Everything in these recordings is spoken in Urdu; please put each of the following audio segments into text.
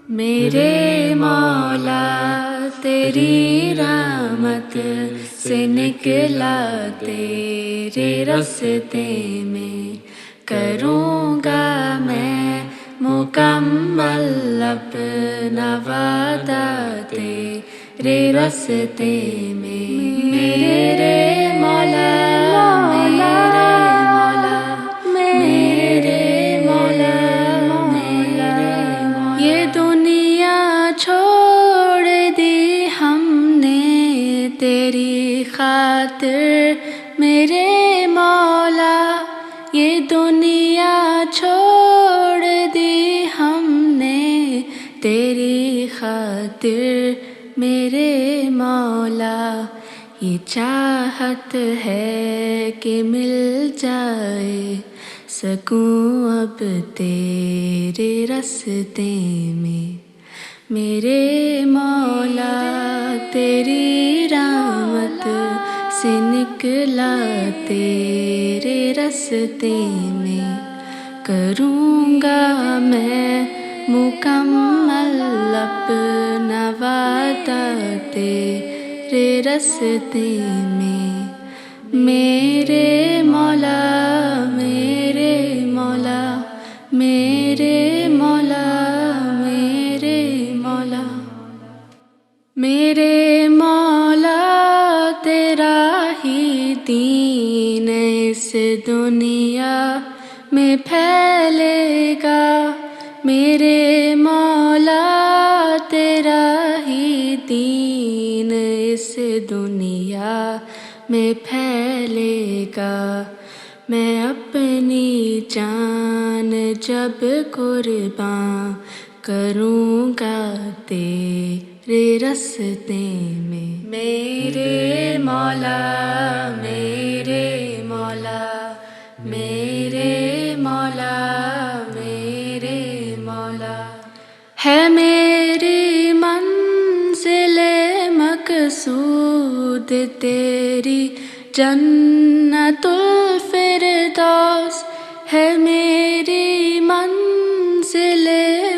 میرے مولا تیری رحمت سے نکلا تیرے راستے میں، کروں گا میں مکمل اپنا وعدہ تیرے راستے میں۔ میرے مولا یہ دنیا چھوڑ دی ہم نے تیری خاطر، میرے مولا یہ دنیا چھوڑ دی ہم نے تیری خاطر، میرے مولا یہ چاہت ہے کہ مل جائے سکوں اب تیرے راستے میں۔ میرے مولا تیری رحمت سے نکلا تیرے راستے میں، کروں گا میں مکمل اپنا وعدہ تیرے راستے میں۔ میرے مولا میرے مولا میرے مولا میرے مولا میرے مولا تیرا ہی دین اس دنیا میں پھیلے گا، میرے مولا تیرا ہی دین اس دنیا میں پھیلے گا۔ میں اپنی جان جب قربان کروں گا تیرے راستے میں۔ میرے مولا میرے مولا میرے مولا میرے مولا، ہے میری منزل مقصود تیری جنت الفردوس، ہے میری منزل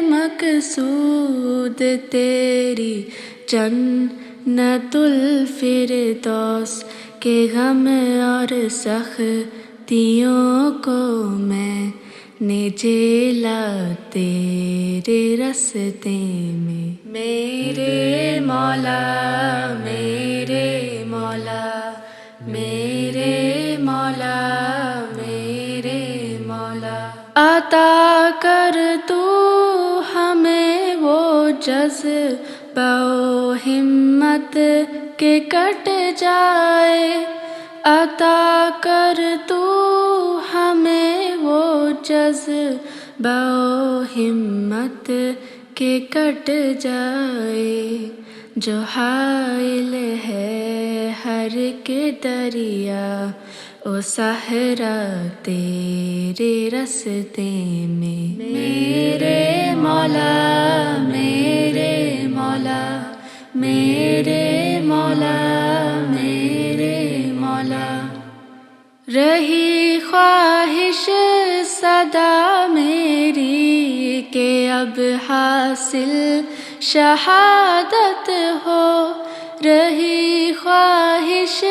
مقصود تیری جنت الفردوس، کہ غم اور سختیوں کو میں نے جھیلا تیرے راستے میں۔ میرے مولا میرے مولا میرے مولا میرے مولا، عطا کر تو ہمیں وہ جذبہ و ہمت کہ کٹ جائے، عطا کر تو ہمیں وہ جذبہ و ہمت کہ کٹ جائے، جو حائل ہے ہر کے دریا او صحرا تیرے راستے میں۔ میرے مولا میرے مولا میرے مولا میرے مولا، رہی خواہش صدا میری کہ اب حاصل شہادت ہو، رہی خواہش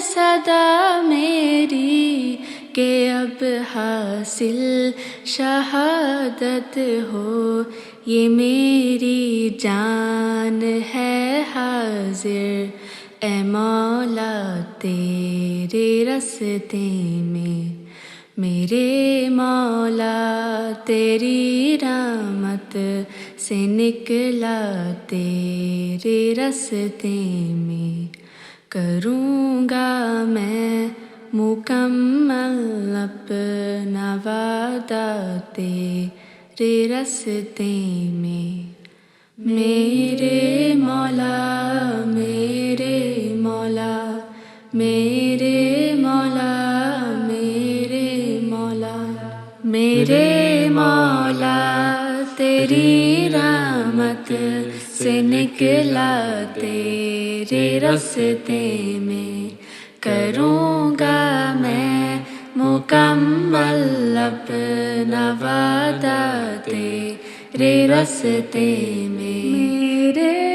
صدا میری کہ اب حاصل شہادت ہو، یہ میری جان ہے حاضر اے مولا تیرے راستے میں۔ میرے مولا تیری رحمت سے نکلا تیرے راستے میں، کروں گا میں مکمل اپنا وعدہ تیرے راستے میں۔ میرے مولا میرے مولا میرے مولا میرے مولا میرے مولا تیری رحمت سے نکلا تیرے راستے میں، کروں گا میں مکمل اپنا وعدہ رستے میں، میرے